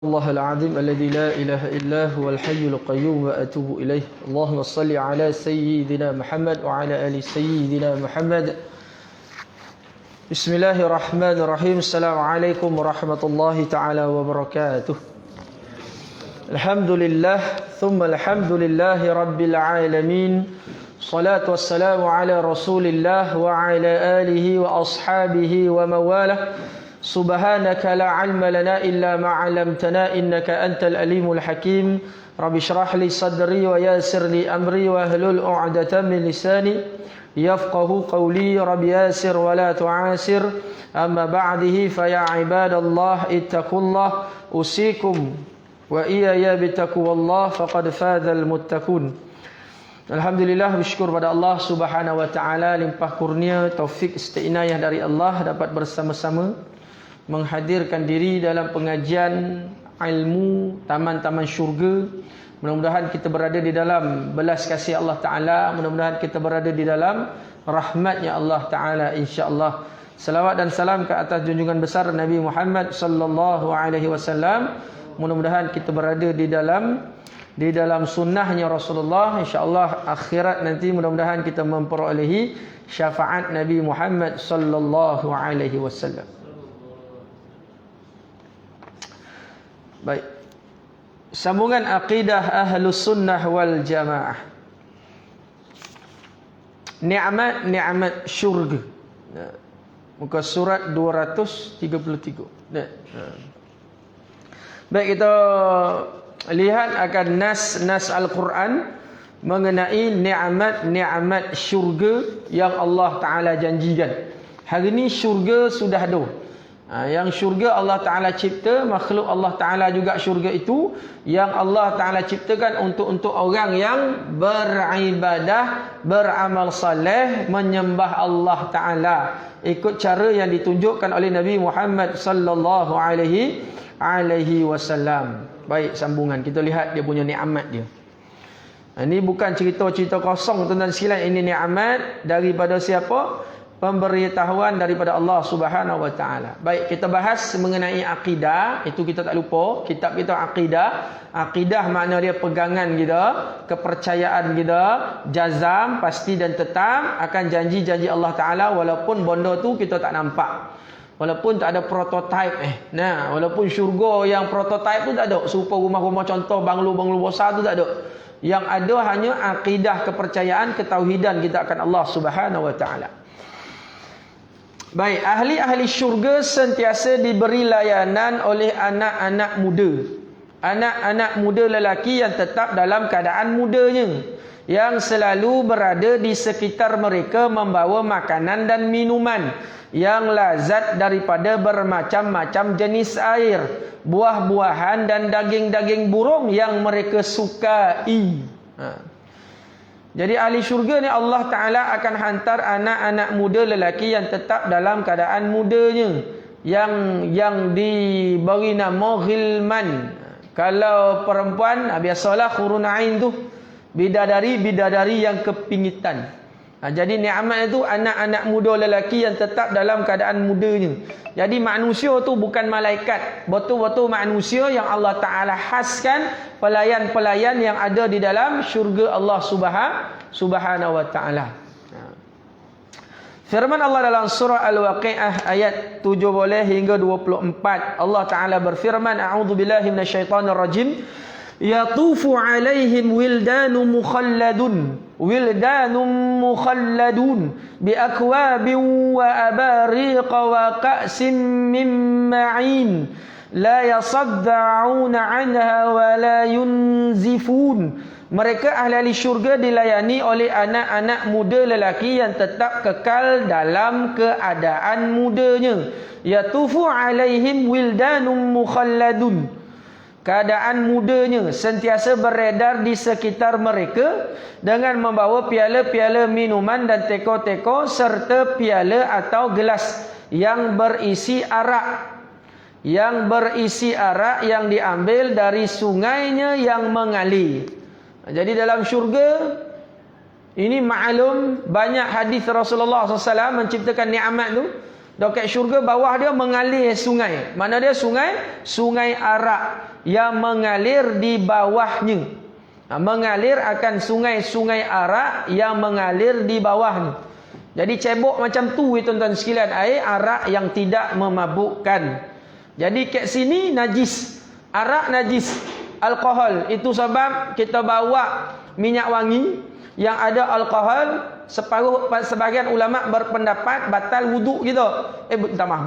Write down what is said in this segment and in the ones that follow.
الله العظيم الذي لا إله إلا هو الحي القيوم وأتوب إليه. اللهم صل على سيدنا محمد وعلى آل سيدنا محمد. بسم الله الرحمن الرحيم. السلام عليكم ورحمة الله تعالى وبركاته. الحمد لله ثم الحمد لله رب العالمين. صلاة والسلام على رسول الله وعلى آله وأصحابه ومواله. سبحانك لا علم لنا إلا ما علمتنا إنك أنت الأليم الحكيم. رب اشرح لي صدري ويسر لي أمري واحلل عقدة من لساني يفقه قولي. رب ياسر ولا تعاسر. أما بعده فيا عباد الله اتقوا الله أوصيكم وإياي بتقوى الله فقد فاز المتقون. Alhamdulillah, bersyukur pada Allah Subhanahu wa taala, limpah kurnia, taufik isti'nayah dari Allah dapat bersama-sama menghadirkan diri dalam pengajian ilmu taman-taman syurga. Mudah-mudahan kita berada di dalam belas kasih Allah Ta'ala. Mudah-mudahan kita berada di dalam rahmatnya Allah Ta'ala, insya-Allah. Salawat dan salam ke atas junjungan besar Nabi Muhammad sallallahu alaihi wasallam. Mudah-mudahan kita berada di dalam sunnahnya Rasulullah. InsyaAllah akhirat nanti mudah-mudahan kita memperolehi syafaat Nabi Muhammad sallallahu alaihi wasallam. Baik. Sambungan akidah Ahlus Sunnah wal Jamaah. Ni'mat syurga. Muka surat 233. Baik, kita lihat akan nas Al-Quran mengenai ni'mat syurga yang Allah Ta'ala janjikan. Hari ini syurga sudah ada. Yang syurga Allah Ta'ala cipta, makhluk Allah Ta'ala juga syurga itu yang Allah Ta'ala ciptakan untuk orang yang beribadah, beramal saleh, menyembah Allah Ta'ala ikut cara yang ditunjukkan oleh Nabi Muhammad sallallahu alaihi wasallam. Baik, sambungan kita lihat dia punya nikmat dia. Ini bukan cerita-cerita kosong tuan-tuan sekalian, ini nikmat daripada siapa? Pemberitahuan daripada Allah Subhanahu wa taala. Baik, kita bahas mengenai akidah, itu kita tak lupa, kitab kita akidah. Akidah makna dia pegangan kita, kepercayaan kita, jazam, pasti dan tetap akan janji-janji Allah Taala walaupun benda tu kita tak nampak. Walaupun tak ada prototype walaupun syurga yang prototype tu tak ada, serupa rumah-rumah contoh banglo-banglo besar tu tak ada. Yang ada hanya akidah, kepercayaan, ketauhidan kita akan Allah Subhanahu wa taala. Baik, ahli-ahli syurga sentiasa diberi layanan oleh anak-anak muda. Anak-anak muda lelaki yang tetap dalam keadaan mudanya, yang selalu berada di sekitar mereka membawa makanan dan minuman yang lazat daripada bermacam-macam jenis air, buah-buahan dan daging-daging burung yang mereka sukai. Jadi ahli syurga ni Allah Ta'ala akan hantar anak-anak muda lelaki yang tetap dalam keadaan mudanya, yang diberi nama ghilman. Kalau perempuan biasalah khurun ain tu, bidadari yang kepingitan. Jadi nikmat itu anak-anak muda lelaki yang tetap dalam keadaan mudanya. Jadi manusia tu bukan malaikat, betul-betul manusia yang Allah Ta'ala haskan, pelayan-pelayan yang ada di dalam syurga Allah Subhanahu wa ta'ala. Firman Allah dalam surah Al-Waqi'ah ayat 17 hingga 24. Allah Ta'ala berfirman, a'udzubillahi minasyaitonirrajim. Yatufu alaihim wildanun mukhalladun bi akwabin wa abariqa wa ka'sin min ma'in la yasadda'una anha wa la yunzifun. Mereka ahli syurga dilayani oleh anak-anak muda lelaki yang tetap kekal dalam keadaan mudanya. Yatufu alaihim wildanun mukhalladun. Keadaan mudanya sentiasa beredar di sekitar mereka dengan membawa piala-piala minuman dan teko-teko serta piala atau gelas yang berisi arak. Yang diambil dari sungainya yang mengalir. Jadi dalam syurga ini maklum banyak hadis Rasulullah SAW menciptakan nikmat tu. Dekat syurga bawah dia mengalir sungai. Mana dia sungai? Sungai arak yang mengalir di bawahnya. Mengalir akan sungai-sungai arak yang mengalir di bawahnya. Jadi cebok macam tu tuan-tuan sekalian, air arak yang tidak memabukkan. Jadi kat sini najis. Arak najis. Alkohol itu sebab kita bawa minyak wangi yang ada alkohol. Sebahagian ulama berpendapat batal wuduk gitu.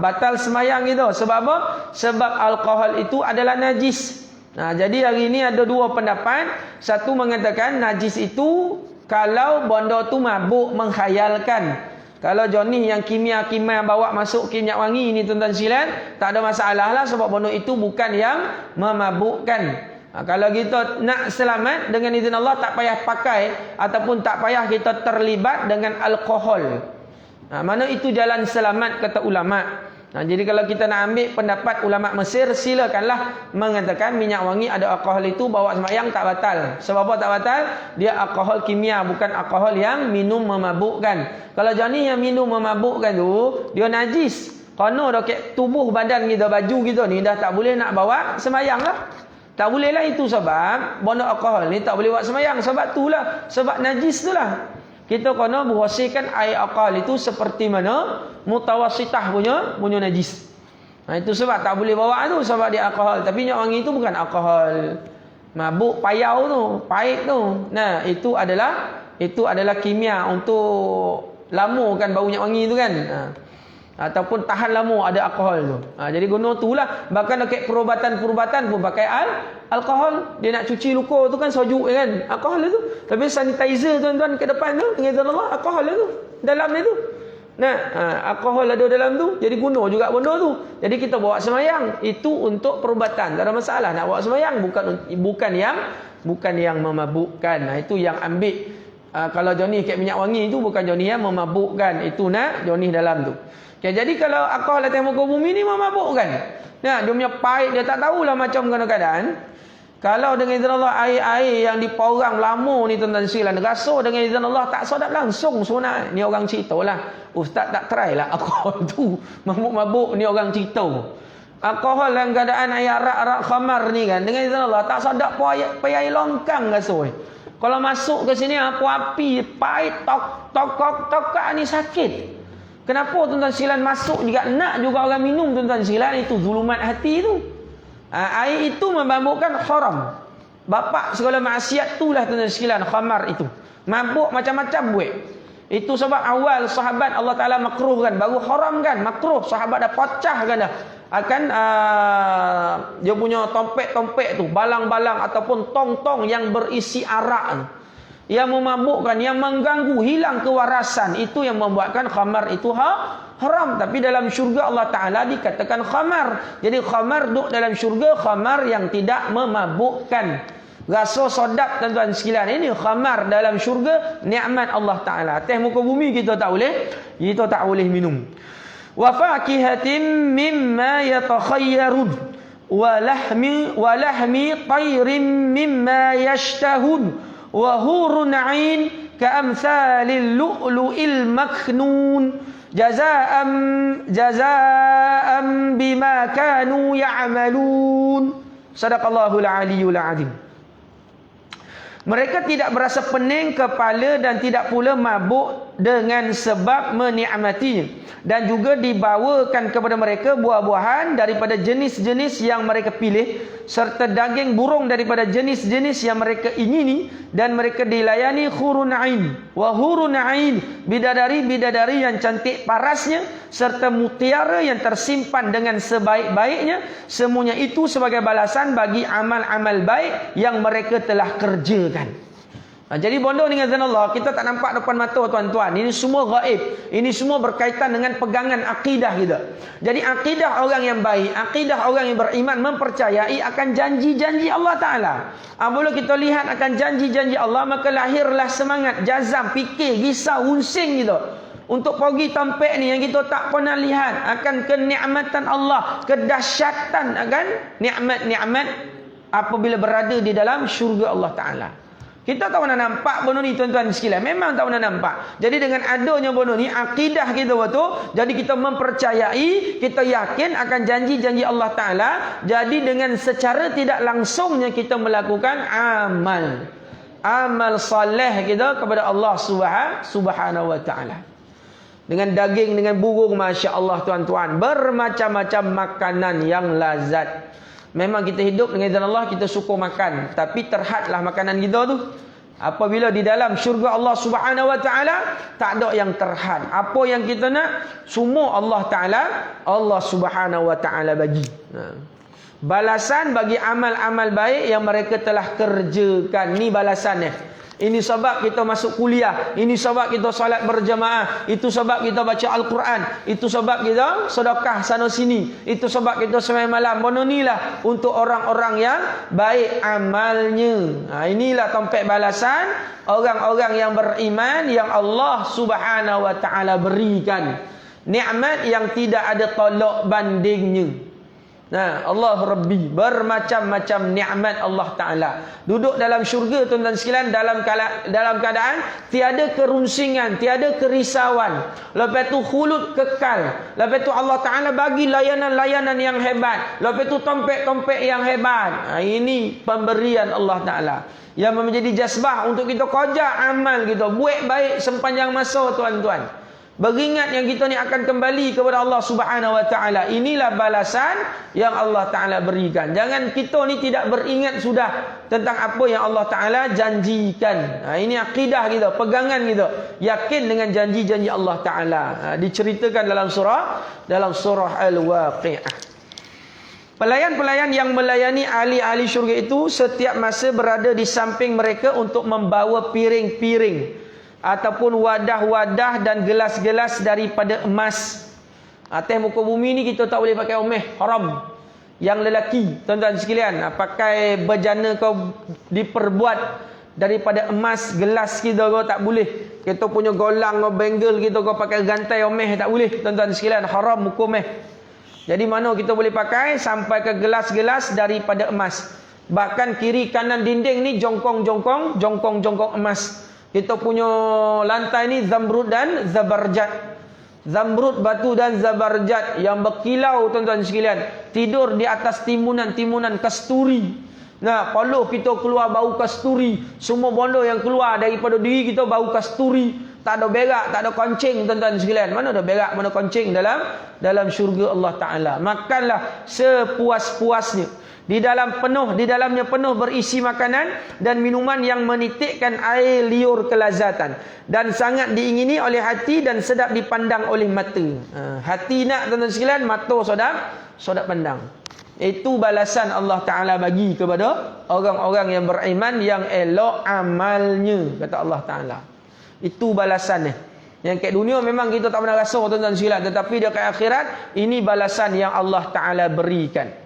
Batal semayang gitu. Sebab apa? Sebab alkohol itu adalah najis. Nah, jadi hari ini ada dua pendapat. Satu mengatakan najis itu kalau benda tu mabuk, menghayalkan. Kalau Johnny yang kimia bawa masuk minyak wangi ini tuan-tuan sekalian, tak ada masalah lah sebab benda itu bukan yang memabukkan. Kalau kita nak selamat dengan izin Allah, tak payah pakai ataupun tak payah kita terlibat dengan alkohol. Mana itu jalan selamat kata ulama. Jadi kalau kita nak ambil pendapat ulama Mesir, silakanlah mengatakan minyak wangi ada alkohol itu bawa sembahyang tak batal. Sebab apa tak batal? Dia alkohol kimia, bukan alkohol yang minum memabukkan. Kalau Johnny yang minum memabukkan tu, dia najis. Kerana dekat tubuh badan kita, baju kita ni dah tak boleh nak bawa sembahyang lah. Tak boleh lah, itu sebab benda alkohol ni tak boleh buat sembahyang. Sebab itulah, sebab najis itulah. Kita kena bersihkan air alkohol itu seperti mana mutawasitah punya najis. Itu sebab tak boleh bawa tu, sebab dia alkohol. Tapi minyak wangi itu bukan alkohol. Mabuk payau tu, pahit tu. Nah, itu adalah kimia untuk lamukan bau minyak wangi tu kan. Ataupun tahan lama ada alkohol tu. Jadi guna tu lah. Bahkan dekat perubatan-perubatan pun pakai alkohol. Dia nak cuci luka tu kan sejuk kan. Alkohol tu. Tapi sanitizer tuan-tuan ke depan tu, dengan Allah, alkohol tu dalam dia tu. Nah, alkohol ada dalam tu. Jadi guna juga benda tu. Jadi kita bawa sembahyang itu untuk perubatan. Tak ada masalah nak bawa sembahyang, bukan yang memabukkan. Itu yang ambil. Kalau Johnny kat minyak wangi itu bukan Johnny yang memabukkan. Itu nak Johnny dalam tu. Okay, jadi kalau alkohol atas muka bumi ni memabukkan. Nah, dia punya pahit, dia tak tahulah macam keadaan. Kalau dengan izin Allah air-air yang diporang lama ni tuan-tuan sekalian, rasa dengan izin Allah tak sedap langsung sunat. Ni orang cerita lah. Ustaz tak try lah alkohol tu. Mabuk-mabuk ni orang cerita. Alkohol dalam keadaan air arak khamar ni kan, dengan izin Allah tak sedap payah longkang rasa. Kalau masuk ke sini api pahit tokak ni sakit. Kenapa tuan-tuan sekalian masuk juga nak juga orang minum tuan-tuan sekalian, itu zulumat hati tu. Air itu memabukkan haram. Bapak segala maksiat itulah tuan-tuan sekalian, khamar itu. Mabuk macam-macam buat. Itu sebab awal sahabat Allah Taala makruhkan, baru haram kan, makruh. Sahabat dah pecahkan dah. Akan dia punya tompek-tompek tu, balang-balang ataupun tong-tong yang berisi arak, yang memabukkan, yang mengganggu, hilang kewarasan, itu yang membuatkan khamar itu haram. Tapi dalam syurga Allah Ta'ala dikatakan khamar. Jadi khamar duduk dalam syurga, khamar yang tidak memabukkan. Rasa sedap tuan-tuan sekalian, ini khamar dalam syurga, nikmat Allah Ta'ala. Atas muka bumi kita tak boleh minum. Wa fakihatin mimma yatakhayyarun wa lahmi tayrin mimma yashtahun wa hurun 'ain ka'amsalil lu'lu'il maknun jazaa'an bima kanu ya'malun. Sadaqallahul aliyyul 'azim. Mereka tidak berasa pening kepala dan tidak pula mabuk dengan sebab menikmatinya. Dan juga dibawakan kepada mereka buah-buahan daripada jenis-jenis yang mereka pilih, serta daging burung daripada jenis-jenis yang mereka ingini, dan mereka dilayani hurun 'ain wa hurun 'ain, bidadari-bidadari yang cantik parasnya, serta mutiara yang tersimpan dengan sebaik-baiknya. Semuanya itu sebagai balasan bagi amal-amal baik yang mereka telah kerjakan. Jadi bodoh dengan izin Allah, kita tak nampak depan mata tuan-tuan. Ini semua gaib. Ini semua berkaitan dengan pegangan akidah kita. Jadi akidah orang yang baik, akidah orang yang beriman, mempercayai akan janji-janji Allah Ta'ala. Bila kita lihat akan janji-janji Allah, maka lahirlah semangat, jazam, fikir, risau, unsing kita untuk pergi tampek ni yang kita tak pernah lihat akan kenikmatan Allah, kedahsyatan akan nikmat-nikmat apabila berada di dalam syurga Allah Ta'ala. Kita tak pernah nampak benda ni tuan-tuan sekalian. Memang tak pernah nampak. Jadi dengan adanya benda ni, akidah kita betul. Jadi kita mempercayai, kita yakin akan janji-janji Allah Ta'ala. Jadi dengan secara tidak langsungnya kita melakukan amal. Amal soleh kita kepada Allah Subhanahu wa Ta'ala. Dengan daging, dengan burung, Masya Allah tuan-tuan. Bermacam-macam makanan yang lazat. Memang kita hidup dengan izin Allah, kita suka makan. Tapi terhadlah makanan kita tu. Apabila di dalam syurga Allah Subhanahu wa Ta'ala, tak ada yang terhad. Apa yang kita nak, semua Allah Subhanahu wa Ta'ala bagi. Balasan bagi amal-amal baik yang mereka telah kerjakan. Ni balasannya. Ini sebab kita masuk kuliah. Ini sebab kita salat berjamaah. Itu sebab kita baca Al-Quran. Itu sebab kita sedekah sana sini. Itu sebab kita sembahyang malam. Benda inilah untuk orang-orang yang baik amalnya. Inilah tempat balasan orang-orang yang beriman yang Allah Subhanahu wa Ta'ala berikan. Nikmat yang tidak ada tolak bandingnya. Allah Rabbi, bermacam-macam nikmat Allah Ta'ala. Duduk dalam syurga tuan-tuan sekalian, dalam keadaan tiada kerunsingan, tiada kerisauan. Lepas tu khulud kekal. Lepas tu Allah Ta'ala bagi layanan-layanan yang hebat. Lepas tu tompek-tompek yang hebat. Ini pemberian Allah Ta'ala yang menjadi jazbah untuk kita kerja amal kita. Buat baik sepanjang masa tuan-tuan. Beringat yang kita ni akan kembali kepada Allah Subhanahu wa Ta'ala. Inilah balasan yang Allah Ta'ala berikan. Jangan kita ni tidak beringat sudah tentang apa yang Allah Ta'ala janjikan. Ini akidah kita, pegangan kita. Yakin dengan janji-janji Allah Ta'ala. Diceritakan dalam surah Al-Waqi'ah. Pelayan-pelayan yang melayani ahli-ahli syurga itu setiap masa berada di samping mereka untuk membawa piring-piring ataupun wadah-wadah dan gelas-gelas daripada emas. Atas muka bumi ni kita tak boleh pakai omeh, haram. Yang lelaki, tuan-tuan sekalian, pakai bejana kau diperbuat daripada emas, gelas kita kau tak boleh. Kita punya golang kau, bangle kita kau pakai gantai omeh tak boleh. Tuan-tuan sekalian, haram hukum omeh. Jadi mana kita boleh pakai sampai ke gelas-gelas daripada emas. Bahkan kiri kanan dinding ni jongkong-jongkong emas. Kita punya lantai ni zamrud dan zabarjat. Zamrud, batu dan zabarjat yang berkilau tuan-tuan sekalian. Tidur di atas timunan-timunan kasturi. Nah, kalau kita keluar bau kasturi, semua benda yang keluar daripada diri kita bau kasturi. Tak ada berak, tak ada koncing tuan-tuan sekalian. Mana ada berak, mana koncing dalam syurga Allah Ta'ala. Makanlah sepuas-puasnya. Di dalamnya penuh berisi makanan dan minuman yang menitikkan air liur kelazatan dan sangat diingini oleh hati dan sedap dipandang oleh mata. Hati nak tuan-tuan sekalian, mata sedap pandang. Itu balasan Allah Ta'ala bagi kepada orang-orang yang beriman yang elok amalnya, kata Allah Ta'ala. Itu balasannya. Yang kat dunia memang kita tak pernah rasa tuan-tuan sekalian, tetapi dekat akhirat ini balasan yang Allah Ta'ala berikan.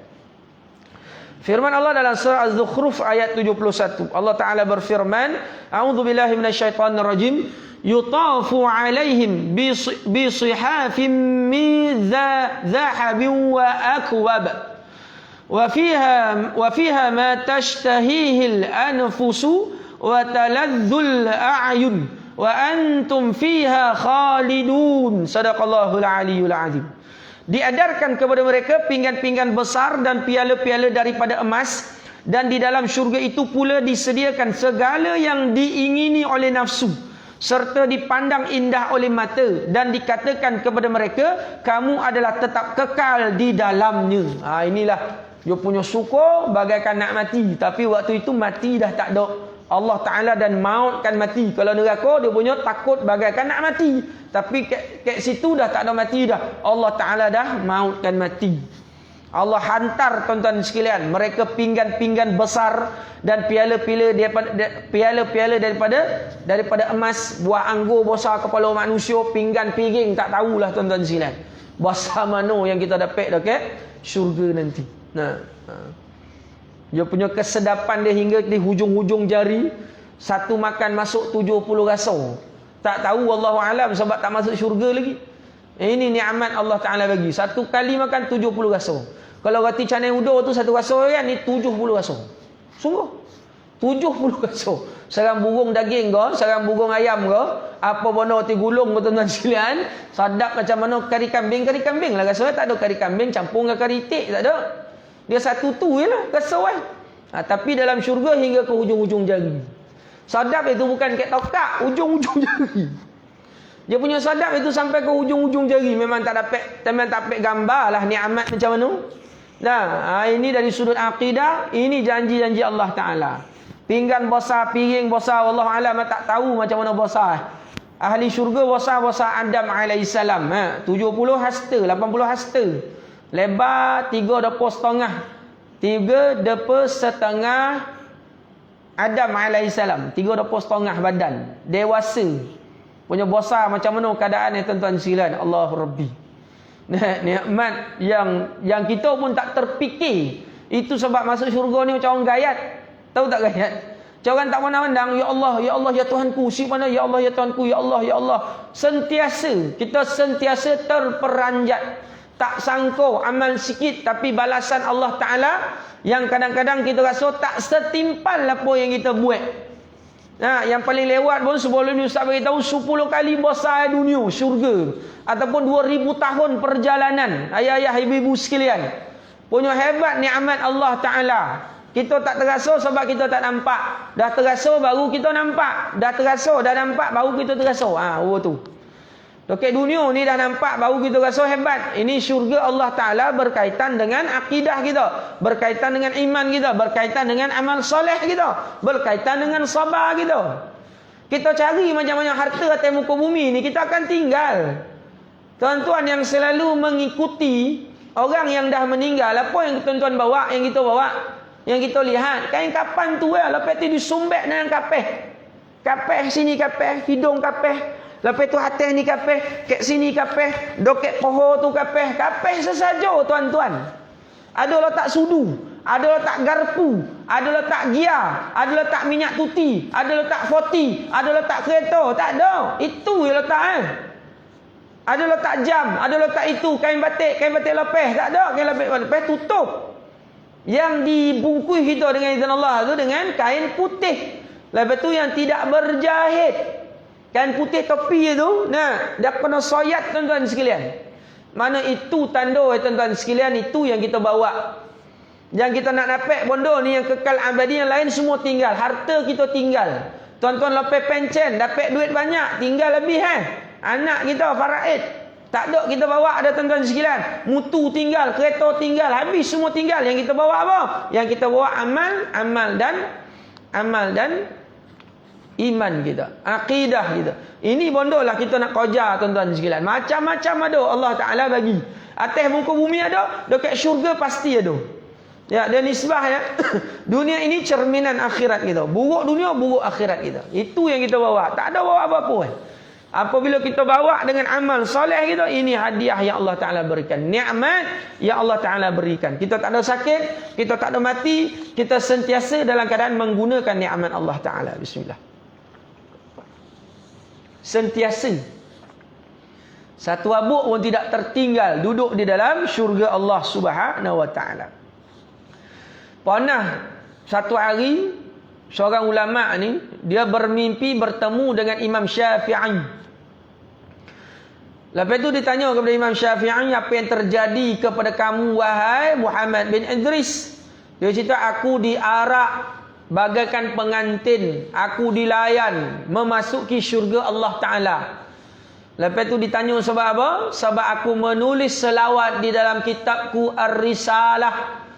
Firman Allah dalam surah Az-Zukhruf ayat 71. Allah Ta'ala berfirman, A'udzubillahi minasyaitonirrajim. Yutafu alaihim bisihafim min zahabin wa akwab. Wa fiha ma tashtahihil anfusu wa taladzul a'yun. Wa antum fiha khalidun. Sadaqallahul aliyyul azim. Diedarkan kepada mereka pinggan-pinggan besar dan piala-piala daripada emas, dan di dalam syurga itu pula disediakan segala yang diingini oleh nafsu serta dipandang indah oleh mata, dan dikatakan kepada mereka, kamu adalah tetap kekal di dalamnya. Inilah dia punya suka bagaikan nak mati, tapi waktu itu mati dah tak ada. Allah Ta'ala dan mautkan mati. Kalau neraka dia punya takut bagaikan nak mati, tapi kat situ dah tak ada mati dah. Allah Ta'ala dah mautkan mati. Allah hantar tuan-tuan sekalian mereka pinggan-pinggan besar dan piala-piala daripada emas, buah anggur besar kepala manusia, pinggan piring tak tahulah tuan-tuan sekalian. Besar mana yang kita dapat dekat syurga nanti. Dia punya kesedapan dia hingga di hujung-hujung jari. Satu makan masuk 70 rasa. Tak tahu Wallahualam sebab tak masuk syurga lagi. Ini nikmat Allah Ta'ala bagi. Satu kali makan 70 rasa. Kalau roti canai udo tu satu rasa kan, ni 70 rasa. Sungguh. 70 kasut. Sarang burung daging ke, sarang burung ayam ke, apa benda ti gulung ke tuan-tuan sekalian, sadap macam mana kari kambing lah rasa. Tak ada kari kambing campur dengan kari itik, tak ada. Dia satu tu jelah kasut tapi dalam syurga hingga ke hujung-hujung jari. Sadap itu bukan kat tokak, ujung-ujung jari. Dia punya sadap itu sampai ke hujung-hujung jari. Memang tak dapat gambar lah nikmat macam mana. Nah, ini dari sudut akidah, ini janji-janji Allah Ta'ala. Pinggan besar, piring besar, Allah Alam tak tahu macam mana besar. Ahli syurga besar Adam alaihissalam. 70 hasta, 80 hasta. Lebar 3 depa setengah. 3 depa setengah Adam alaihissalam. 3 depa setengah badan. Dewasa. Punya besar macam mana keadaan ni tuan-tuan sekalian. Allah Rabbi. Nikmat yang kita pun tak terfikir. Itu sebab masuk syurga ni macam orang gayat. Tahu tak gayat? Macam orang tak pandang-pandang, ya Allah, ya Tuhanku, si mana, ya Allah, ya Tuhanku, ya Allah. Kita sentiasa terperanjat. Tak sangka amal sikit tapi balasan Allah Ta'ala yang kadang-kadang kita rasa tak setimpal apa yang kita buat. Yang paling lewat pun sebelum ni Ustaz beritahu 10 kali besar dunia, syurga. Ataupun 2000 tahun perjalanan. Ayah-ayah, ibu-ibu sekalian. Punya hebat nikmat Allah Ta'ala. Kita tak terasa sebab kita tak nampak. Dah terasa baru kita nampak. Dah terasa, dah nampak baru kita terasa. Tu. Okey, dunia ni dah nampak baru kita rasa hebat. Ini syurga Allah Ta'ala berkaitan dengan akidah kita. Berkaitan dengan iman kita. Berkaitan dengan amal soleh kita. Berkaitan dengan sabar kita. Kita cari macam-macam harta atas muka bumi ni, kita akan tinggal. Tuan-tuan yang selalu mengikuti orang yang dah meninggal, apa yang tuan-tuan bawa, yang kita bawa, yang kita lihat, kain kapan tu lepas tu disumbek dengan kapeh. Kapeh sini kapeh, hidung kapeh. Lepas tu atas ni kapeh, kat sini kapeh, doket poho tu kapeh. Kapeh sesaja tuan-tuan. Ada letak sudu, ada letak garpu, ada letak gia, ada letak minyak tuti, ada letak 40, ada letak kereta. Tak ada. Itu je letak Ada letak jam, ada letak itu, kain batik lepeh. Tak ada, kain lepeh tutup. Yang dibungkus kita dengan izin Allah tu dengan kain putih. Lepas tu yang tidak berjahit. Kain putih topi itu, dah kena soyat tuan-tuan sekalian. Mana itu tanda tuan-tuan sekalian, itu yang kita bawa. Yang kita nak dapat benda ni yang kekal abadi, yang lain semua tinggal. Harta kita tinggal. Tuan-tuan lepas pencen, dapat duit banyak, tinggal lebih anak kita faraid. Tak ada kita bawa ada tuan-tuan sekalian. Mutu tinggal, kereta tinggal, habis semua tinggal. Yang kita bawa apa? Yang kita bawa amal dan iman kita, akidah kita. Ini bondolah kita nak koja tuan-tuan sekalian. Macam-macam ada Allah Ta'ala bagi. Atas muka bumi ada, dekat syurga pasti ada. Dan nisbah dunia ini cerminan akhirat kita. Buruk dunia, buruk akhirat kita. Itu yang kita bawa. Tak ada bawa apa-apa Apabila kita bawa dengan amal soleh kita, ini hadiah yang Allah Ta'ala berikan. Nikmat yang Allah Ta'ala berikan. Kita tak ada sakit, kita tak ada mati, kita sentiasa dalam keadaan menggunakan nikmat Allah Ta'ala. Bismillah. Sentiasa. Satu abuk pun tidak tertinggal duduk di dalam syurga Allah Subhanahu wa Ta'ala. Pernah satu hari seorang ulama ni dia bermimpi bertemu dengan Imam Syafi'i. Lepas tu ditanya kepada Imam Syafi'i, apa yang terjadi kepada kamu wahai Muhammad bin Idris? Dia cerita, aku diarak bagaikan pengantin, aku dilayan memasuki syurga Allah Ta'ala. Lepas tu ditanya sebab apa? Sebab aku menulis selawat di dalam kitabku Ar-Risalah.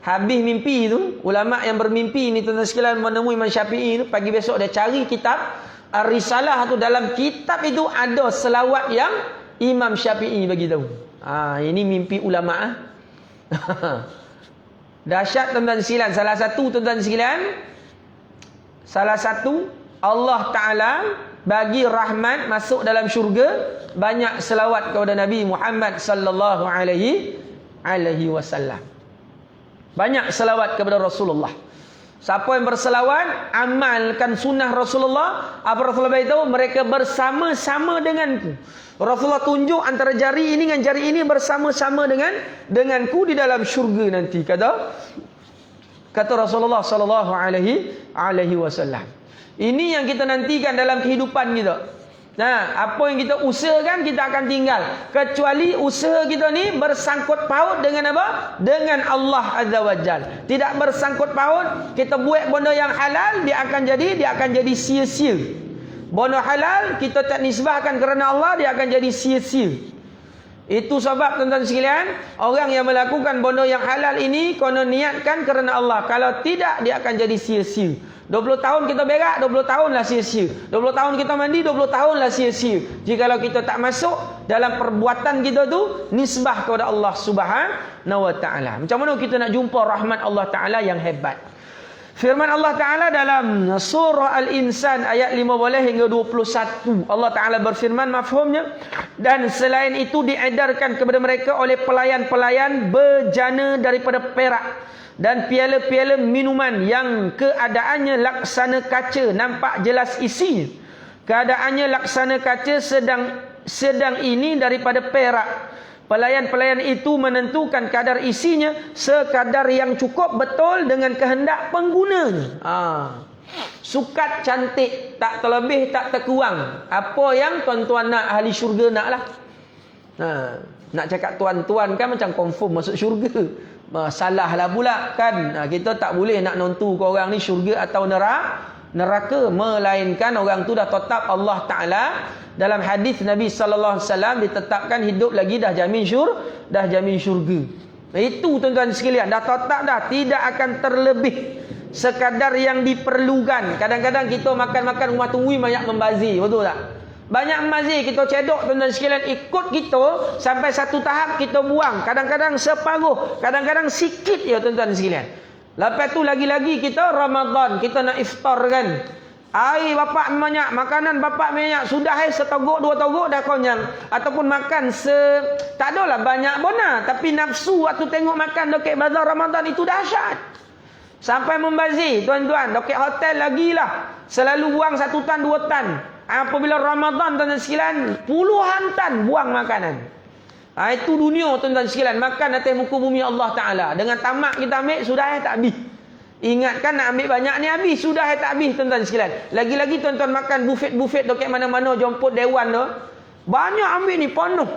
Habis mimpi tu, ulama yang bermimpi ni tuan-tuan sekalian menemui Imam Syafi'i tu, pagi besok dia cari kitab Ar-Risalah tu. Dalam kitab itu ada selawat yang Imam Syafi'i bagi tahu. Ini mimpi ulama. Dahsyat tuan-tuan sekalian. Salah satu Allah Ta'ala bagi rahmat masuk dalam syurga, banyak selawat kepada Nabi Muhammad sallallahu alaihi wasallam. Banyak selawat kepada Rasulullah. Siapa yang berselawat, amalkan sunnah Rasulullah. Apa Rasulullah beritahu? Mereka bersama-sama denganku. Rasulullah tunjuk antara jari ini dengan jari ini bersama-sama denganku di dalam syurga nanti. Kata Kata Rasulullah sallallahu alaihi wasallam. Ini yang kita nantikan dalam kehidupan kita. Nah, apa yang kita usahakan kita akan tinggal, kecuali usaha kita ni bersangkut paut dengan apa? Dengan Allah Azza wa Jal. Tidak bersangkut paut, kita buat benda yang halal, dia akan jadi sia-sia. Benda halal kita tak nisbahkan kerana Allah, dia akan jadi sia-sia. Itu sebab tuan-tuan sekalian, orang yang melakukan benda yang halal ini kena niatkan kerana Allah. Kalau tidak, dia akan jadi sia-sia. 20 tahun kita berak, 20 tahunlah sia-sia. 20 tahun kita mandi, 20 tahunlah sia-sia. Jikalau kita tak masuk dalam perbuatan kita tu nisbah kepada Allah Subhanahu wa taala. Macam mana kita nak jumpa rahmat Allah taala yang hebat? Firman Allah taala dalam surah Al-Insan ayat 15 hingga 21. Allah taala berfirman, mafhumnya, dan selain itu diedarkan kepada mereka oleh pelayan-pelayan bejana daripada perak dan piala-piala minuman yang keadaannya laksana kaca, nampak jelas isinya. Keadaannya laksana kaca, sedang ini daripada perak. Pelayan-pelayan itu menentukan kadar isinya sekadar yang cukup betul dengan kehendak penggunanya. Sukat cantik, tak terlebih tak terkurang. Apa yang tuan-tuan nak, ahli syurga nak lah. Nak cakap tuan-tuan kan macam confirm masuk syurga. Salah lah pula kan. Kita tak boleh nak nontu ke orang ni syurga atau neraka, melainkan orang tu dah tetap Allah Ta'ala. Dalam hadis Nabi sallallahu alaihi wasallam ditetapkan hidup lagi dah jamin syurga. Itu tuan-tuan sekalian, dah tetap dah, tidak akan terlebih sekadar yang diperlukan. Kadang-kadang kita makan-makan rumah tunggu banyak membazir, betul tak? Banyak membazir, kita cedok tuan-tuan sekalian, ikut kita sampai satu tahap kita buang. Kadang-kadang separuh, kadang-kadang sikit ya tuan-tuan sekalian. Lepas tu lagi-lagi kita Ramadan, kita nak iftar kan. Air bapak banyak, makanan bapak banyak, sudah setogok dua togok dah konyang. Ataupun makan tak adalah banyak bona, tapi nafsu waktu tengok makan dekat bazar Ramadan itu dahsyat. Sampai membazir tuan-tuan, dekat hotel lagilah selalu buang 1 tan 2 tan. Apabila Ramadan tuan-tuan sekalian, puluhan tan buang makanan. Itu dunia tuan-tuan sekalian, makan atas muka bumi Allah Ta'ala. Dengan tamak kita ambil, sudah tak habis. Ingatkan nak ambil banyak ni habis, sudah tak habis tuan-tuan sekalian. Lagi-lagi tuan-tuan makan buffet-buffet dekat mana-mana, jemput dewan tu. Banyak ambil ni, penuh.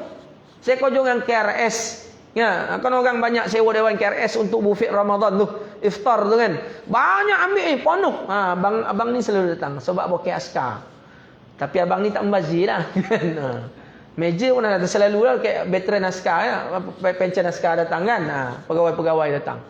Saya kojong yang KRS. Ya, kan orang banyak sewa dewan KRS untuk buffet Ramadan tu. Iftar tu kan. Banyak ambil ni, penuh. Abang ni selalu datang sebab bokeh askar. Tapi abang ni tak membazir lah. Meja pun ada selalu lah kayak veteran askar ya. Pencen askar datang kan. Pegawai-pegawai datang.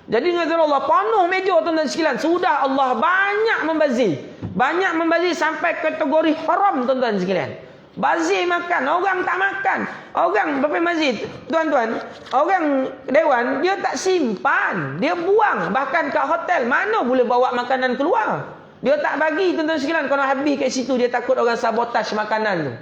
Jadi dengan Allah penuh meja tuan-tuan sekalian. Sudah Allah banyak membazir. Banyak membazir sampai kategori haram tuan-tuan sekalian. Bazir makan, orang tak makan. Orang berapa mazid tuan-tuan, orang dewan dia tak simpan, dia buang. Bahkan kat hotel mana boleh bawa makanan keluar. Dia tak bagi tuan-tuan sekalian. Kalau habis kat situ dia takut orang sabotaj makanan tu.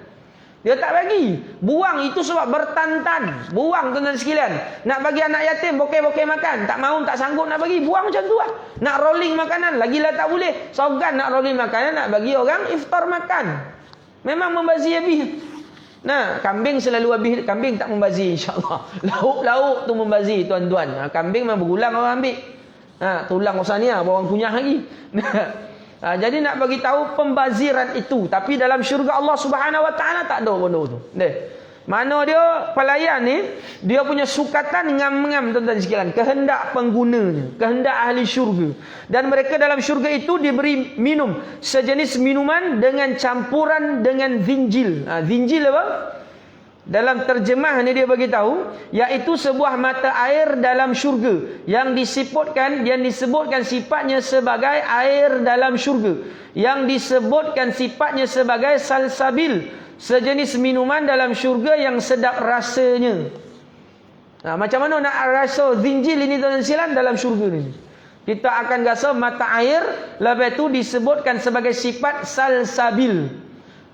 Dia tak bagi. Buang itu sebab bertantan. Buang tuan-tuan sekalian. Nak bagi anak yatim bokeh-bokeh makan. Tak mahu, tak sanggup nak bagi. Buang macam tu lah. Nak rolling makanan. Lagilah tak boleh. Sogan nak rolling makanan. Nak bagi orang iftar makan. Memang membazir habis. Nah, kambing selalu habis. Kambing tak membazir insyaAllah. Lauk-lauk tu membazir tuan-tuan. Kambing memang berulang orang ambil. Tulang usaha ni orang kunyah lagi. Jadi nak bagi tahu pembaziran itu, tapi dalam syurga Allah Subhanahu wa taala tak ada benda tu. Mana dia pelayan ni, dia punya sukatan ngam-ngam tuan-tuan sekalian, kehendak penggunanya, kehendak ahli syurga. Dan mereka dalam syurga itu diberi minum sejenis minuman dengan campuran dengan zinjil. Zinjil apa? Dalam terjemah ni dia bagi tahu, iaitu sebuah mata air dalam syurga yang disebutkan sifatnya sebagai air dalam syurga, yang disebutkan sifatnya sebagai salsabil, sejenis minuman dalam syurga yang sedap rasanya. Macam mana nak rasa zinjil ini tuan-tuan sekalian dalam syurga ni? Kita akan rasa mata air, lepas tu disebutkan sebagai sifat salsabil.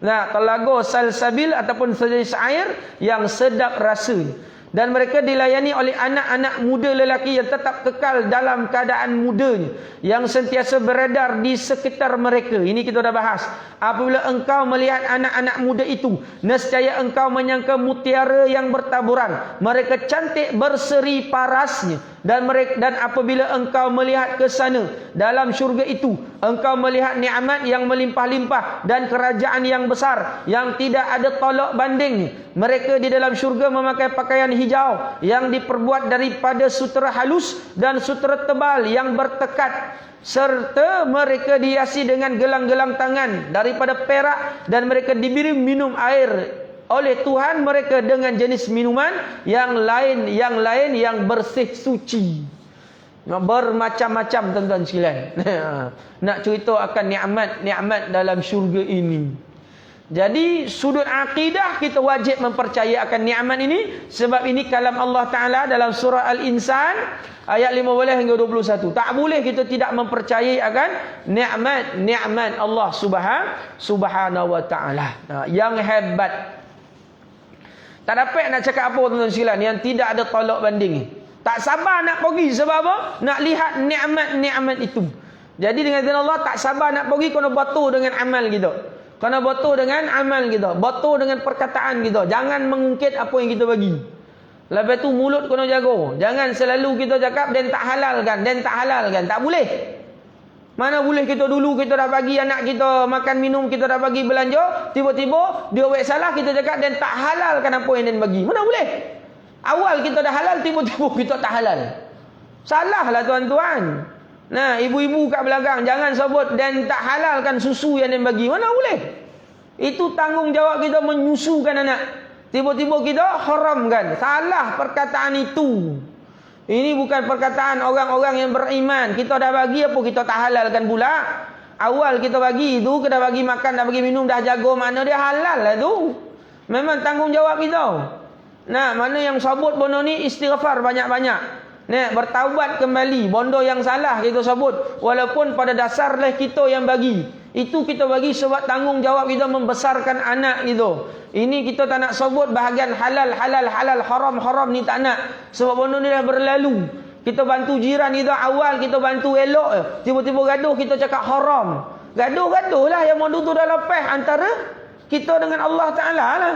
Telaga salsabil ataupun sejenis air yang sedap rasanya. Dan mereka dilayani oleh anak-anak muda lelaki yang tetap kekal dalam keadaan mudanya, yang sentiasa beredar di sekitar mereka. Ini kita dah bahas. Apabila engkau melihat anak-anak muda itu, nescaya engkau menyangka mutiara yang bertaburan. Mereka cantik berseri parasnya. dan apabila engkau melihat ke sana dalam syurga itu, engkau melihat nikmat yang melimpah-limpah dan kerajaan yang besar yang tidak ada tolak banding. Mereka di dalam syurga memakai pakaian hijau yang diperbuat daripada sutera halus dan sutera tebal yang bertekat, serta mereka dihiasi dengan gelang-gelang tangan daripada perak, dan mereka diberi minum air oleh Tuhan mereka dengan jenis minuman yang lain yang bersih suci. Bermacam-macam tuan-tuan sekalian. Nak cerita akan nikmat dalam syurga ini. Jadi sudut akidah kita wajib mempercayai akan nikmat ini, sebab ini kalam Allah Taala dalam surah Al-Insan ayat 15 hingga 21. Tak boleh kita tidak mempercayai akan nikmat Allah Subhanahu wa taala yang hebat. Tak dapat nak cakap apa tuan-tuan sekalian yang tidak ada tolak banding. Tak sabar nak pergi sebab apa? Nak lihat nikmat itu. Jadi dengan izin Allah tak sabar nak pergi, kena betul dengan amal kita. Kena betul dengan amal kita, betul dengan perkataan kita. Jangan mengungkit apa yang kita bagi. Lepas tu mulut kena jaga. Jangan selalu kita cakap dan tak halalkan. Tak boleh. Mana boleh kita dulu kita dah bagi anak kita makan minum, kita dah bagi belanja, tiba-tiba dia buat salah, kita cakap dan tak halalkan apa yang dia bagi. Mana boleh? Awal kita dah halal, tiba-tiba kita tak halal. Salahlah tuan-tuan. Nah, ibu-ibu kat belakang jangan sebut dan tak halalkan susu yang dia bagi. Mana boleh? Itu tanggungjawab kita menyusukan anak. Tiba-tiba kita haramkan. Salah perkataan itu. Ini bukan perkataan orang-orang yang beriman. Kita dah bagi apa kita tak halalkan pula. Awal kita bagi itu, kita dah bagi makan, dah bagi minum, dah jaga, mana dia halal lah tu. Memang tanggungjawab kita. Nah, mana yang sebut bono ni istighfar banyak-banyak. Nah, bertaubat kembali. Bondo yang salah kita sebut. Walaupun pada dasarlah kita yang bagi. Itu kita bagi sebab tanggungjawab kita membesarkan anak gitu. Ini kita tak nak sebut bahagian halal, haram ni tak nak. Sebab benda ni dah berlalu. Kita bantu jiran kita awal, kita bantu elok. Tiba-tiba gaduh, kita cakap haram. Gaduh lah yang modu tu dah lepas antara kita dengan Allah Ta'ala lah.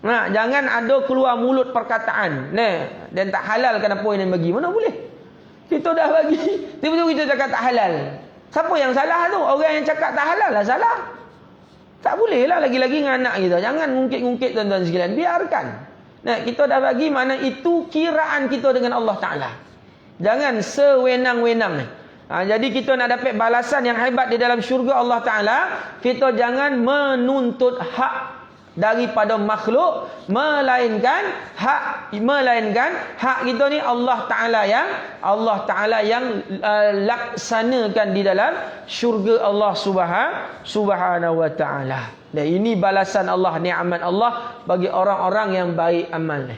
Nah, jangan ada keluar mulut perkataan. Nah, dan tak halalkan apa yang dia bagi. Mana boleh? Kita dah bagi, tiba-tiba kita cakap tak halal. Siapa yang salah tu? Orang yang cakap tak halal lah salah. Tak boleh lah lagi-lagi dengan anak kita. Jangan ngungkit-ngungkit tuan-tuan sekalian. Biarkan. Nah, kita dah bagi, mana itu kiraan kita dengan Allah Ta'ala. Jangan sewenang-wenang. Jadi kita nak dapat balasan yang hebat di dalam syurga Allah Ta'ala, kita jangan menuntut hak daripada makhluk, melainkan hak kita ni Allah Ta'ala yang laksanakan di dalam syurga Allah Subhanahu wa Ta'ala. Dan ini balasan Allah, nikmat Allah bagi orang-orang yang baik amal ni.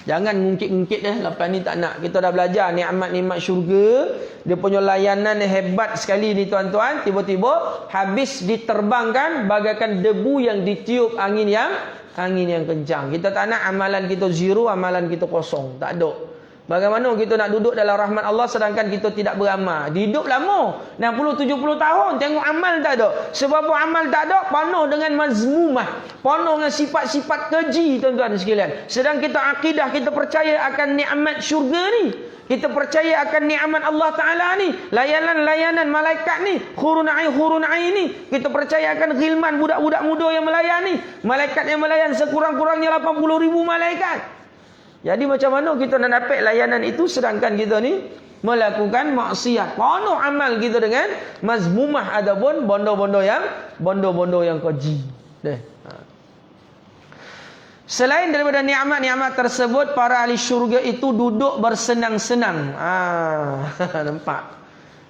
Jangan ngungkit-ngungkit lepas ni tak nak. Kita dah belajar nikmat-nikmat syurga, dia punya layanan hebat sekali ni tuan-tuan. Tiba-tiba habis diterbangkan bagaikan debu yang ditiup angin yang kencang. Kita tak nak amalan kita zero, amalan kita kosong. Tak ada. Bagaimana kita nak duduk dalam rahmat Allah sedangkan kita tidak beramal? Hidup lama 60-70 tahun, tengok amal tak ada. Sebab amal tak ada, penuh dengan mazmumah, penuh dengan sifat-sifat keji tuan-tuan sekalian. Sedang kita akidah, kita percaya akan nikmat syurga ni, kita percaya akan nikmat Allah Ta'ala ni, layanan-layanan malaikat ni, hurun ain ni. Kita percaya akan ghilman, budak-budak muda yang melayan ni, malaikat yang melayan sekurang-kurangnya 80,000 malaikat. Jadi macam mana kita nak dapat layanan itu sedangkan kita ni melakukan maksiat? Penuh amal kita dengan mazmumah ataupun bondo-bondo yang keji. Selain daripada nikmat-nikmat tersebut, para ahli syurga itu duduk bersenang-senang. Nampak?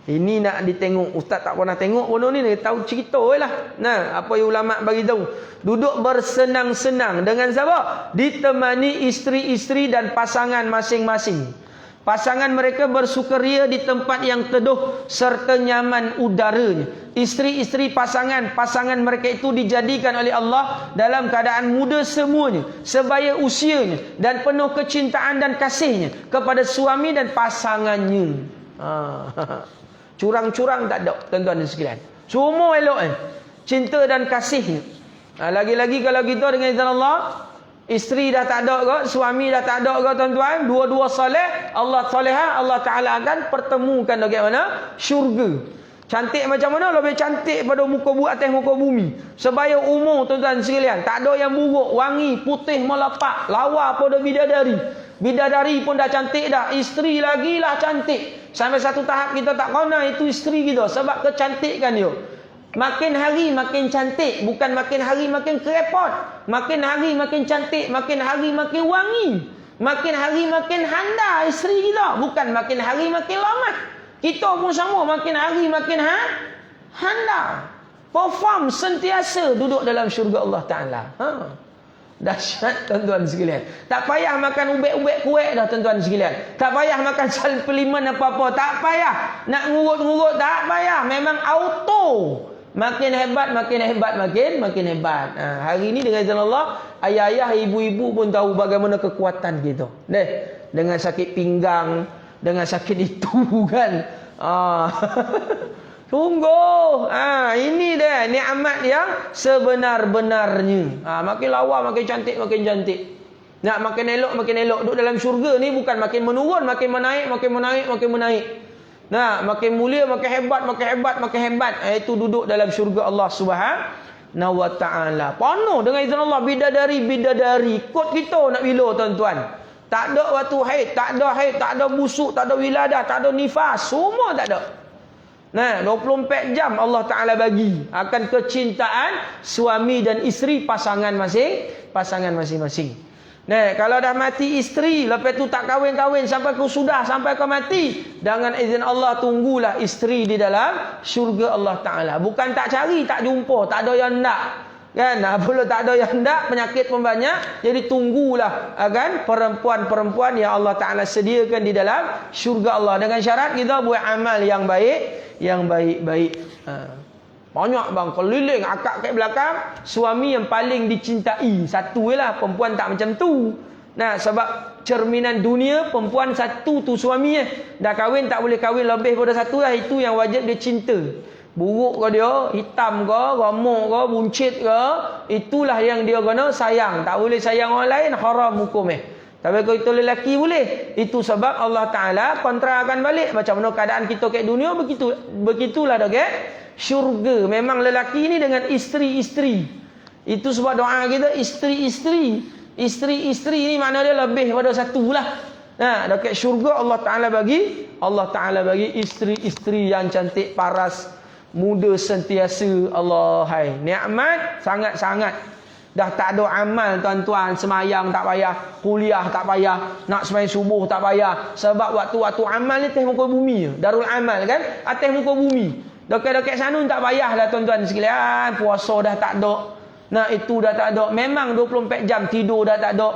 Ini nak ditengok. Ustaz tak pernah tengok benda ni, dia tahu cerita lah. Nah, apa yang ulama bagi tahu. Duduk bersenang-senang dengan siapa? Ditemani isteri-isteri dan pasangan masing-masing. Pasangan mereka bersukaria di tempat yang teduh serta nyaman udaranya. Isteri-isteri pasangan mereka itu dijadikan oleh Allah dalam keadaan muda semuanya, sebaya usianya, dan penuh kecintaan dan kasihnya kepada suami dan pasangannya. Curang-curang tak ada tuan-tuan dan sekalian. Semua elok cinta dan kasihnya. Lagi-lagi kalau kita dengan izin Allah Isteri dah tak ada ke, suami dah tak ada ke tuan-tuan, dua-dua soleh, Allah solehah, Allah Ta'ala akan pertemukan dekat mana? Syurga. Cantik macam mana? Lebih cantik pada muka atas muka bumi. Sebaya umur tuan-tuan sekalian, tak ada yang buruk, wangi, putih melepak, lawa pada bidadari. Bidadari pun dah cantik dah, isteri lagi lah cantik. Sampai satu tahap kita tak kena itu isteri kita sebab kecantikan dia. Makin hari makin cantik, bukan makin hari makin kerepot. Makin hari makin cantik, makin hari makin wangi. Makin hari makin handa isteri kita, bukan makin hari makin lambat. Kita pun sama, makin hari makin handa. Perform sentiasa duduk dalam syurga Allah Ta'ala. Dahsyat tuan-tuan sekalian. Tak payah makan ubek-ubek kuek dah tuan-tuan sekalian. Tak payah makan supplemen apa-apa, tak payah. Nak ngurut-ngurut tak payah, memang auto. Makin hebat, makin hebat. Hari ini dengan izin Allah, ayah-ayah, ibu-ibu pun tahu bagaimana kekuatan kita. Dengan sakit pinggang, dengan sakit itu kan. Sungguh. Ini dia nikmat yang sebenar-benarnya. Makin lawa, makin cantik. Nak makin elok. Duduk dalam syurga ni bukan makin menurun, makin menaik. Nah, makin mulia, makin hebat. Itu duduk dalam syurga Allah Subhanahu wa Ta'ala. Penuh dengan izin Allah bidadari. Kot kita nak bila tuan-tuan. Tak ada waktu haid, tak ada busuk, tak ada wiladah, tak ada nifas, semua tak ada. Nah, 24 jam Allah Ta'ala bagi akan kecintaan suami dan isteri pasangan masing-masing. Nah, kalau dah mati isteri, lepas tu tak kahwin-kahwin sampai kau mati, dengan izin Allah tunggulah isteri di dalam syurga Allah Ta'ala. Bukan tak cari, tak jumpa, tak ada yang nak. Kan? Apabila tak ada yang nak, penyakit pun banyak, jadi tunggulah kan perempuan-perempuan yang Allah Ta'ala sediakan di dalam syurga Allah. Dengan syarat kita buat amal yang baik. Banyak bang, keliling akak kat belakang, suami yang paling dicintai. Satu lah, perempuan tak macam tu. Nah, sebab cerminan dunia, perempuan satu tu suami dah kahwin, tak boleh kahwin lebih pada satu lah. Itu yang wajib dia cinta. Buruk ke dia, hitam ke, gemuk ke, buncit ke, itulah yang dia kena sayang. Tak boleh sayang orang lain, haram hukum Tapi kalau itu lelaki boleh. Itu sebab Allah Ta'ala kontrakan balik. Macam mana keadaan kita kat dunia, begitulah dah kat syurga. Memang lelaki ni dengan isteri-isteri. Itu sebab doa kita isteri-isteri. Isteri-isteri ni makna dia lebih pada satu lah. Nah, dekat syurga Allah Ta'ala bagi isteri-isteri yang cantik, paras, muda sentiasa. Allah, hai, nikmat sangat-sangat. Dah tak ada amal tuan-tuan, semayang tak payah, kuliah tak payah, nak sembahyang subuh tak payah. Sebab waktu-waktu amal ni atas muka bumi, darul amal kan, atas muka bumi. Dekat-dekat sana tak payah dah tuan-tuan sekalian. Puasa dah tak ada. Nah, itu dah tak ada. Memang 24 jam tidur dah tak ada.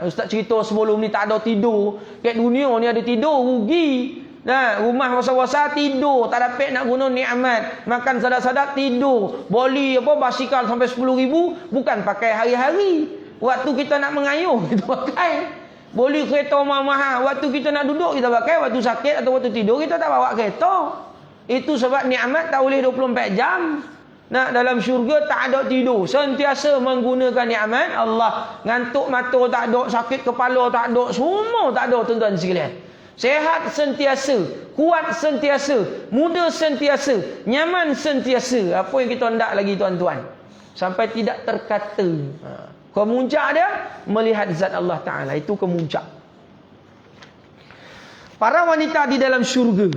Ustaz cerita sebelum ni tak ada tidur. Kat dunia ni ada tidur, rugi. Nah, rumah besar-besar tidur, tak dapat nak guna nikmat. Makan sadap-sadap tidur. Boli basikal sampai 10,000 bukan pakai hari-hari. Waktu kita nak mengayuh kita pakai. Boli kereta mahal. Waktu kita nak duduk kita pakai, waktu sakit atau waktu tidur kita tak bawa kereta. Itu sebab nikmat tak boleh 24 jam. Nah, dalam syurga tak ada tidur, sentiasa menggunakan nikmat Allah. Ngantuk mata tak ada, sakit kepala tak ada, semua tak ada tuan-tuan sekalian. Sehat sentiasa, kuat sentiasa, muda sentiasa, nyaman sentiasa. Apa yang kita hendak lagi tuan-tuan? Sampai tidak terkata. Kemuncak dia melihat zat Allah Ta'ala. Itu kemuncak. Para wanita di dalam syurga.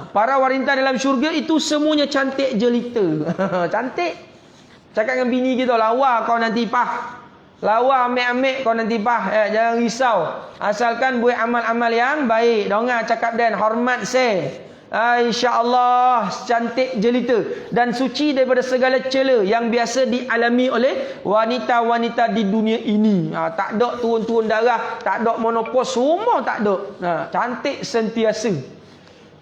Para wanita dalam syurga itu semuanya cantik jelita. Cantik. Cakap dengan bini kita, lawa kau nanti pah. Lawa ambil-ambil kau nanti pah. Jangan risau. Asalkan buat amal-amal yang baik. Dengar cakap dan hormat saya. InsyaAllah cantik jelita dan suci daripada segala cela yang biasa dialami oleh wanita-wanita di dunia ini. Tak ada turun-turun darah, tak ada menopause, semua tak ada. Cantik sentiasa.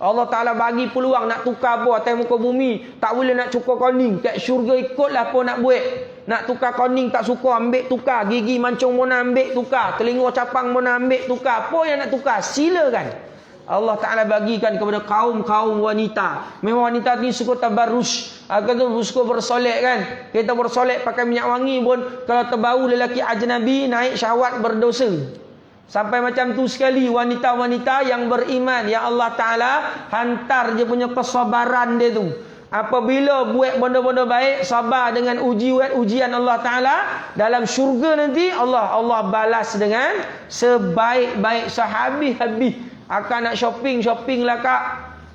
Allah Ta'ala bagi peluang nak tukar apa atas muka bumi, tak boleh nak cukur koning. Kat syurga ikutlah apa nak buat. Nak tukar koning tak suka, ambil tukar. Gigi mancung mana ambil tukar, telinga capang mana ambil tukar. Apa yang nak tukar, silakan. Allah Ta'ala bagikan kepada kaum-kaum wanita. Memang wanita ni suka tabarruj, suka bersolek kan. Kita bersolek pakai minyak wangi pun, kalau terbau lelaki ajnabi, naik syahwat, berdosa. Sampai macam tu sekali wanita-wanita yang beriman, yang Allah Ta'ala hantar dia punya kesabaran dia tu. Apabila buat benda-benda baik, sabar dengan ujian Allah Ta'ala, dalam syurga nanti Allah balas dengan sebaik-baik sehabis-habis. Akan nak shopping lah kak.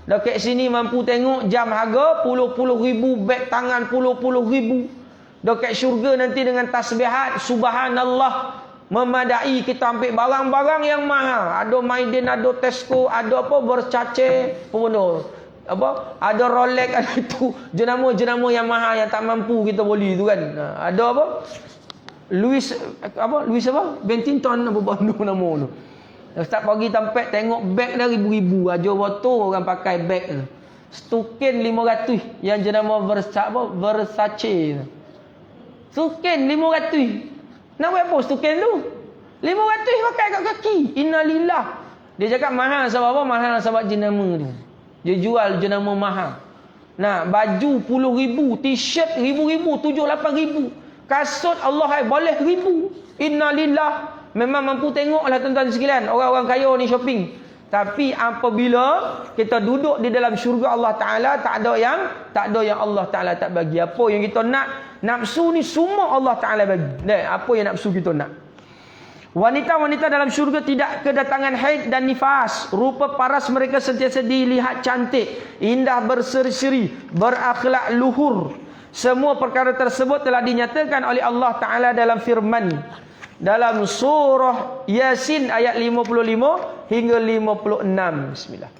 Dekat sini mampu tengok jam harga puluh-puluh ribu, beg tangan puluh-puluh ribu. Dekat syurga nanti dengan tasbihat subhanallah memadai, kita ambil barang-barang yang mahal. Ada Maidin, ada Tesco, ada apa bercacer penuh. Apa? Ada Rolex, ada itu jenama-jenama yang mahal yang tak mampu kita beli tu kan. Ada apa? Louis apa? Bentington apa bandung nama tu. Ustaz pagi tempat tengok beg dah ribu-ribu. Aja botol orang pakai beg tu. Stukin 500 yang jenama Versace. Stukin 500. Nak buat apa stukin tu? 500 pakai kat kaki. Innalillah. Dia cakap mahal sebab apa? Mahal sebab jenama tu. Dia jual jenama mahal. Nah, baju puluh ribu, t-shirt ribu-ribu, 7-8 ribu. Kasut Allah boleh ribu. Innalillah. Memang mampu tengoklah tuan-tuan sekalian, orang-orang kaya ni shopping. Tapi apabila kita duduk di dalam syurga Allah Ta'ala, tak ada yang Allah Ta'ala tak bagi. Apa yang kita nak, nafsu ni semua Allah Ta'ala bagi. Apa yang nafsu kita nak. Wanita-wanita dalam syurga tidak kedatangan haid dan nifas. Rupa paras mereka sentiasa dilihat cantik, indah, berseri-seri, berakhlak luhur. Semua perkara tersebut telah dinyatakan oleh Allah Ta'ala dalam firman dalam surah Yasin ayat 55 hingga 56. Bismillah.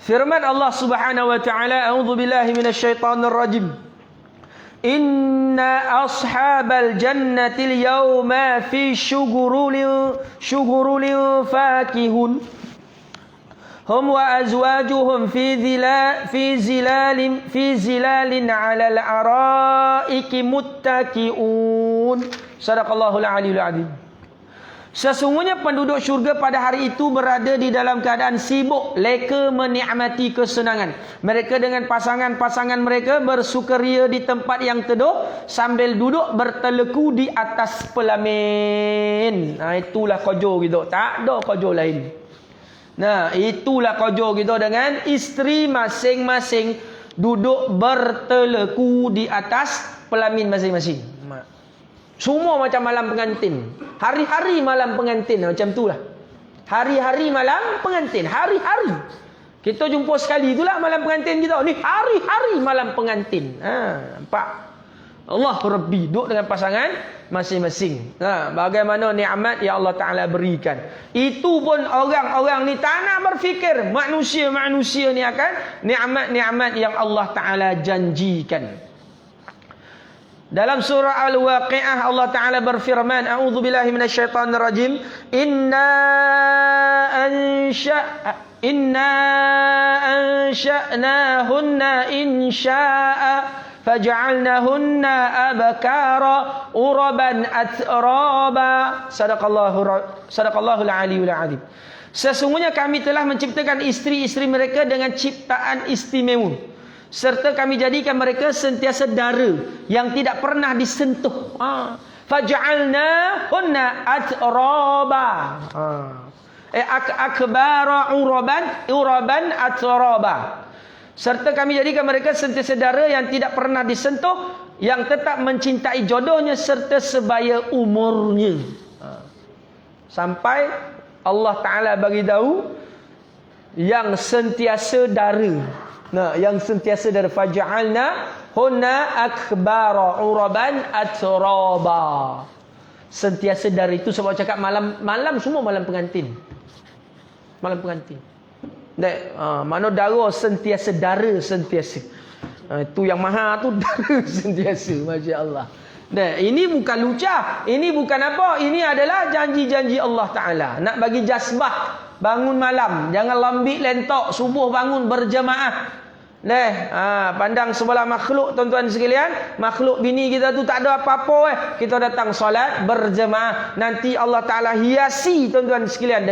Firman Allah Subhanahu wa Ta'ala, a'udzubillahi minasyaitonir rajim. Inna ashabal jannatil yawma fi syugurulin fakihun. Hum wa azwajuhum fi zilalin 'alal araiki muttaqiun. Sadaqallahul aliyul azim. Sesungguhnya penduduk syurga pada hari itu berada di dalam keadaan sibuk, leka menikmati kesenangan. Mereka dengan pasangan-pasangan mereka bersukaria di tempat yang teduh sambil duduk berteleku di atas pelamin. Itulah kojo gitu. Tak ada kojo lain. Itulah kojo kita dengan isteri masing-masing duduk berteleku di atas pelamin masing-masing. Semua macam malam pengantin. Hari-hari malam pengantin macam itulah. Hari-hari malam pengantin, hari-hari. Kita jumpa sekali itulah malam pengantin kita. Ni hari-hari malam pengantin. Nampak? Allah Rabbi duduk dengan pasangan masing-masing. Bagaimana nikmat yang Allah Ta'ala berikan. Itu pun orang-orang ni tak nak berfikir. Manusia-manusia ni akan nikmat-nikmat yang Allah Ta'ala janjikan. Dalam surah Al-Waqi'ah Allah Ta'ala berfirman, a'udzubillahi minasyaitonir rajim. Inna ansha'nahunna insya'a faj'alnahunna abkara uraban atraba. Sadaqallahul aliyul azim. Sesungguhnya kami telah menciptakan isteri-isteri mereka dengan ciptaan istimewa, serta kami jadikan mereka sentiasa dara yang tidak pernah disentuh. Faj'alnahunna atraba. Akbara uraban atraba. Serta kami jadikan mereka sentiasa dara yang tidak pernah disentuh, yang tetap mencintai jodohnya serta sebaya umurnya. Sampai Allah Ta'ala bagi tahu yang sentiasa dara. Yang sentiasa dara. Faj'alna hunna akbara uraban atraba. Sentiasa dara itu sebab cakap malam semua malam pengantin. Malam pengantin. Mana dara sentiasa dara sentiasa. Itu yang mahal tu dara sentiasa. Masya-Allah. Ini bukan lucah, ini bukan apa, ini adalah janji-janji Allah Ta'ala. Nak bagi jazbah bangun malam, jangan lambik lentok, subuh bangun berjemaah. Pandang sebelah makhluk tuan-tuan sekalian, makhluk bini kita tu tak ada apa-apa kita datang solat berjemaah, nanti Allah Taala hiasi tuan-tuan sekalian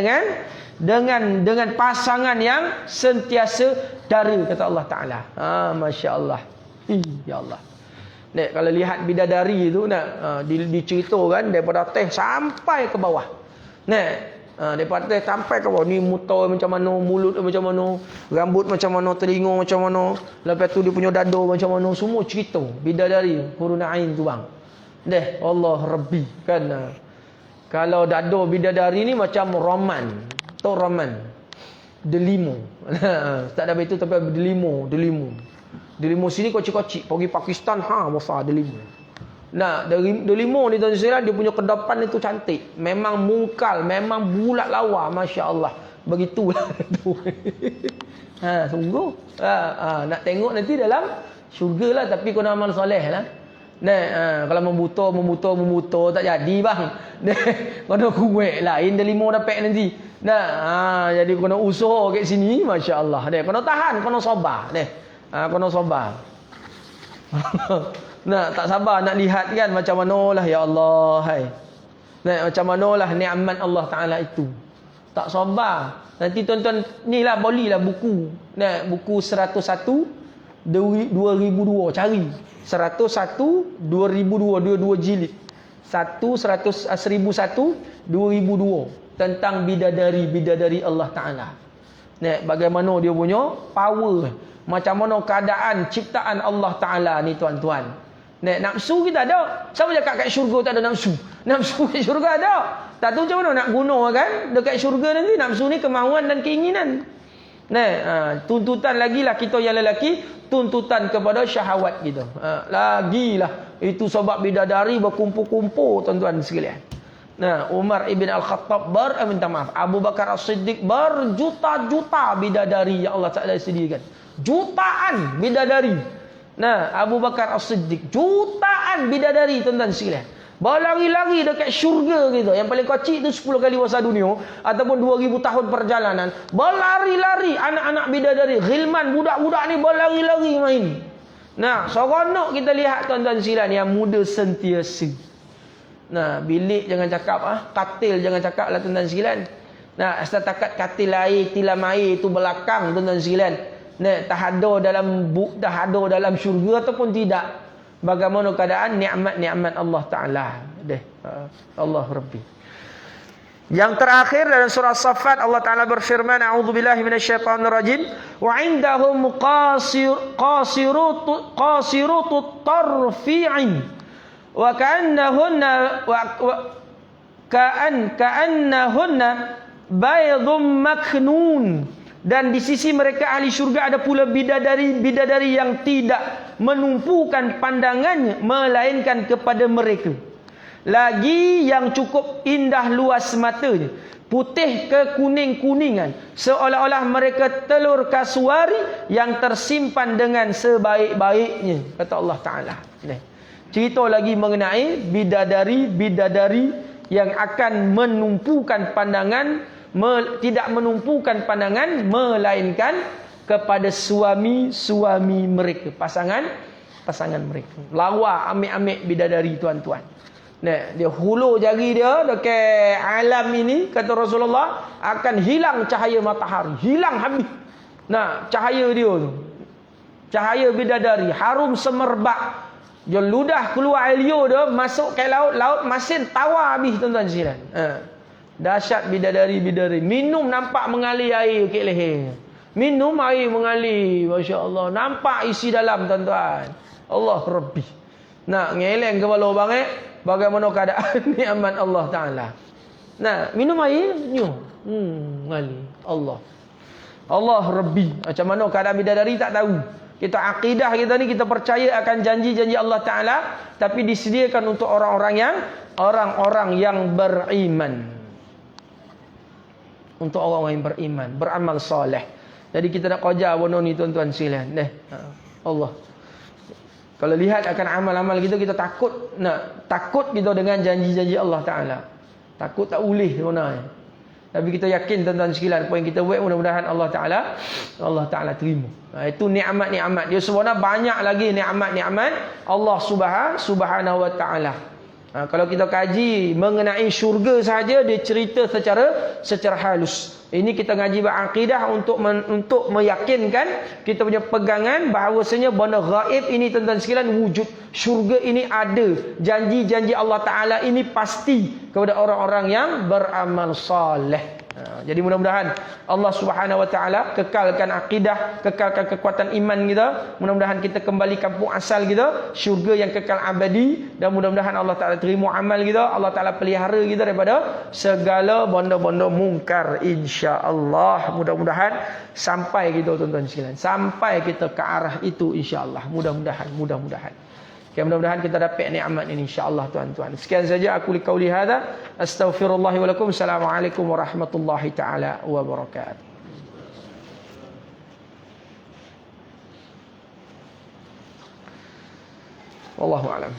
dengan pasangan yang sentiasa dara kata Allah Taala. Masya-Allah. Ya Allah. Kalau lihat bidadari tu diceritakan daripada atas sampai ke bawah. Daripada atas sampai ke bawah, ni muka macam mana, mulut macam mana, rambut macam mana, telinga macam mana, lepas tu dia punya dada macam mana, semua cerita bidadari hurun ain tu bang. Allah Rabbi kan. Kalau dada bidadari ni macam roman. Tahu roman? Delimo. Tak ada betul tapi delimo. Delimo sini kocik-kocik, pergi Pakistan besar delimo. Delimo ni tuan-tuan dia punya kedapan itu cantik. Memang mungkal, memang bulat lawa, masya-Allah. Begitulah tu. Sungguh. Nak tengok nanti dalam syurga lah, tapi kena amal soleh lah. Kalau membuta tak jadi bang. Kena kuat lain delimo dapat nanti. Jadi kena usaha kat sini, masya-Allah. Kena tahan, kena sabar. Kena sabar. Tak sabar nak lihat kan macam manalah ya Allah. Macam manalah nikmat Allah Taala itu. Tak sabar. Nanti tuan-tuan ni lah bolilah buku. Buku 101 2002 cari. 101 2002 dua jilid. 1001 2002 tentang bidadari Allah Taala. Bagaimana dia punya power. Macam mana keadaan ciptaan Allah Taala ni tuan-tuan. Nafsu kita ada. Siapa cakap kat syurga tak ada nafsu? Nafsu kat syurga ada. Tak tahu macam mana nak guna kan? Dekat syurga nanti nafsu ni kemahuan dan keinginan. Tuntutan lagilah kita yang lelaki, tuntutan kepada syahwat kita. Lagilah itu sebab bidadari berkumpul-kumpul tuan-tuan sekalian. Umar ibn Al-Khattab minta maaf. Abu Bakar As-Siddiq berjuta-juta bidadari yang Allah Taala sediakan. Jutaan bidadari. Abu Bakar As-Siddiq jutaan bidadari tuan-tuan sekalian. Berlari-lari dekat syurga kita. Yang paling kecil tu 10 kali masa dunia ataupun 2000 tahun perjalanan. Berlari-lari anak-anak bidadari, ghilman, budak-budak ni berlari-lari main. Seronok kita lihat tuan-tuan sekalian yang muda sentiasa. Bilik jangan cakap katil jangan cakap lah tuan-tuan sekalian. Setakat katil air, tilam air tu belakang tuan-tuan sekalian. Dah ada dalam syurga ataupun tidak. Bagaimana keadaan nikmat-nikmat Allah Taala. Allah Rabbi. Yang terakhir dalam surah Saffat Allah Taala berfirman, a'udzubillahi minasyaitonir rajim, wa 'indahum qasirutut tarfi'in wa ka'annahunna baydhum maknun. Dan di sisi mereka ahli syurga ada pula bidadari yang tidak menumpukan pandangannya melainkan kepada mereka. Lagi yang cukup indah luas matanya, putih ke kuning-kuningan, seolah-olah mereka telur kasuari yang tersimpan dengan sebaik-baiknya, kata Allah Taala. Cerita lagi mengenai bidadari yang akan menumpukan pandangan, tidak menumpukan pandangan melainkan kepada suami-suami mereka, pasangan mereka. Lawa amik-amik bidadari tuan-tuan. Dia hulur jari dia dekat alam ini, kata Rasulullah, akan hilang cahaya matahari, hilang habis. Cahaya dia tu, cahaya bidadari harum semerbak. Dia ludah keluar air liur dia masuk ke laut masin tawar habis tuan-tuan sekalian. Dahsyat bidadari. Minum nampak mengalir air ke leher. Minum air mengalir, masya-Allah. Nampak isi dalam tuan-tuan. Allah Rabbi. Nak ngeleng kepala bang bagaimana keadaan nikmat Allah Taala. Minum air mengalir. Allah Rabbi. Macam mana keadaan bidadari tak tahu. Kita akidah kita ni, kita percaya akan janji-janji Allah Taala, tapi disediakan untuk orang-orang yang beriman. Untuk orang yang beriman, beramal soleh. Jadi kita nak kerja benda ni tuan-tuan sekalian. Allah. Kalau lihat akan amal-amal kita takut kita dengan janji-janji Allah Taala. Takut tak boleh sebenarnya. Tapi kita yakin tuan-tuan sekalian, apa yang kita buat mudah-mudahan Allah Taala terima. Itu nikmat-nikmat. Dia sebenarnya banyak lagi nikmat-nikmat Allah Subhanahu wa taala. Kalau kita kaji mengenai syurga sahaja, dia cerita secara halus. Ini kita ngaji berakidah untuk meyakinkan kita punya pegangan bahawasanya benda gaib ini tuan-tuan sekalian wujud. Syurga ini ada. Janji-janji Allah Ta'ala ini pasti kepada orang-orang yang beramal saleh. Jadi mudah-mudahan Allah Subhanahu wa taala kekalkan akidah, kekalkan kekuatan iman kita. Mudah-mudahan kita kembali kampung asal kita, syurga yang kekal abadi, dan mudah-mudahan Allah Taala terima amal kita, Allah Taala pelihara kita daripada segala benda-benda mungkar insya-Allah. Mudah-mudahan sampai kita tuan-tuan sekalian, sampai kita ke arah itu insya-Allah. Mudah-mudahan. Okay, mudah-mudahan kita dapat nikmat ini insya-Allah tuan-tuan. Sekian saja aku liqauli hadza. Astaghfirullah wa lakum. Assalamualaikum warahmatullahi taala wabarakatuh. Wallahu a'lam.